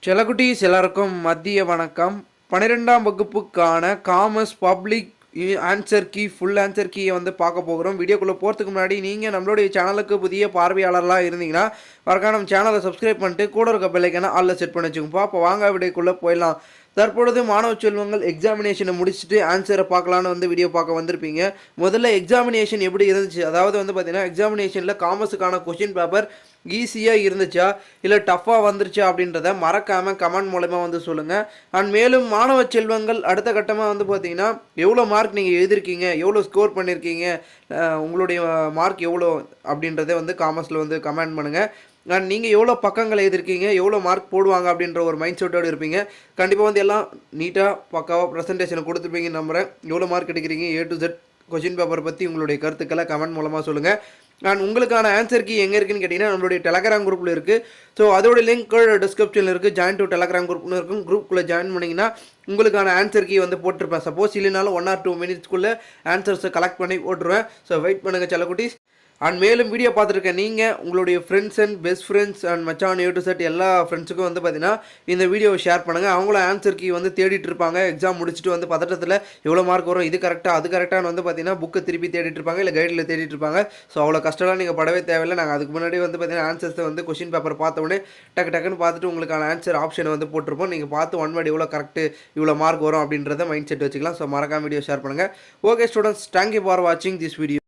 செல்லக்குட்டீஸ் எல்லாருக்கும் மதிய வணக்கம். 12ஆம் வகுப்புக்கான commerce public answer key full answer கீயை வந்து பார்க்க போகிறோம். வீடியோக்குள்ளே போகிறதுக்கு முன்னாடி நீங்கள் நம்மளுடைய சேனலுக்கு புதிய பார்வையாளர்களாக இருந்தீங்கன்னா மறக்காம நம்ம சேனலை சப்ஸ்கிரைப் பண்ணிட்டு கூட இருக்க பெல்லைக்கான ஆல்ல செட் பண்ணி வச்சுக்கோங்க. அப்போ வாங்க வீடியோக்குள்ளே போயிடலாம். தற்பொழுது மாணவ செல்வங்கள் எக்ஸாமினேஷனை முடிச்சுட்டு ஆன்சரை பார்க்கலான்னு வந்து வீடியோ பார்க்க வந்திருப்பீங்க. முதல்ல எக்ஸாமினேஷன் எப்படி இருந்துச்சு, அதாவது வந்து பார்த்தீங்கன்னா எக்ஸாமினேஷனில் காமர்ஸுக்கான கொஷின் பேப்பர் ஈஸியாக இருந்துச்சா இல்லை டஃப்பாக வந்துருச்சா அப்படின்றத மறக்காமல் கமெண்ட் மூலமாக வந்து சொல்லுங்கள். அண்ட் மேலும் மாணவ செல்வங்கள் அடுத்த கட்டமாக வந்து பார்த்தீங்கன்னா எவ்வளோ மார்க் நீங்கள் எழுதிருக்கீங்க, எவ்வளோ ஸ்கோர் பண்ணியிருக்கீங்க, உங்களுடைய மார்க் எவ்வளோ அப்படின்றத வந்து காமர்ஸில் வந்து கமெண்ட் பண்ணுங்கள். அண்ட் நீங்கள் எவ்வளோ பக்கங்கள் எழுதிருக்கீங்க, எவ்வளோ மார்க் போடுவாங்க அப்படின்ற ஒரு மைண்ட் செட்டோடு இருப்பீங்க. கண்டிப்பாக வந்து எல்லாம் நீட்டாக பக்காவாக ப்ரெசன்டேஷனை கொடுத்துருப்பீங்கன்னு நம்புகிறேன். எவ்வளோ மார்க் எடுக்கிறீங்க, A to Z question paper பற்றி உங்களுடைய கருத்துக்களை கமெண்ட் மூலமாக சொல்லுங்கள். அண்ட் உங்களுக்கான ஆன்சர் கீ எங்கே இருக்குன்னு கேட்டிங்கன்னா நம்மளுடைய டெலகிராம் குரூப்பில் இருக்குது. ஸோ அதோட லிங்க் டிஸ்கிரிப்ஷனில் இருக்குது. ஜாயின் டு டெலகிராம் குரூப்னு இருக்கும். குரூப்புக்குள்ளே ஜாயின் பண்ணிங்கன்னா உங்களுக்கான ஆன்சர் கீ வந்து போட்டிருப்பேன். சப்போஸ் இல்லைனாலும் 1 or 2 minutesக்குள்ளே ஆன்சர்ஸை கலெக்ட் பண்ணி போட்டுருவேன். ஸோ வெயிட் பண்ணுங்கள் செல்லக்குட்டீஸ். அண்ட் மேலும் வீடியோ பார்த்துருக்கேன் நீங்கள் உங்களுடைய friends and best friends and மச்சான் A to Z எல்லா ஃப்ரெண்ட்ஸுக்கும் வந்து பார்த்தீங்கன்னா இந்த வீடியோவை ஷேர் பண்ணுங்கள். அவங்களும் ஆன்சர் கீ வந்து தேடிட்டு இருப்பாங்க. எக்ஸாம் முடிச்சுட்டு வந்து பதட்டத்தில் எவ்வளோ மார்க் வரும், இது கரெக்டாக அது கரெக்டானு வந்து பார்த்தீங்கன்னா புக்கை திருப்பி தேடிட்டு இருப்பாங்க, இல்லை கைடில் தேடிட்டு இருப்பாங்க. ஸோ அவ்வளோ கஷ்டம்லாம் நீங்கள் படவே தேவையில்லை. நாங்கள் அதுக்கு முன்னாடி வந்து பார்த்தீங்கன்னா ஆன்சர்ஸை வந்து கொஷின் பேப்பர் பார்த்த உடனே டக்குன்னு பார்த்துட்டு உங்களுக்கான ஆன்சர் ஆப்ஷனை வந்து போட்டிருப்போம். நீங்கள் பார்த்து ஒன் வேர்டு எவ்வளோ கரெக்ட் இவ்வளோ மார்க் வரும் அப்படின்றத மைண்ட் செட் வச்சுக்கலாம். ஸோ மறக்காம வீடியோ ஷேர் பண்ணுங்கள். ஓகே ஸ்டூடெண்ட்ஸ், தேங்க்யூ ஃபார் வாட்சிங் திஸ் வீடியோ.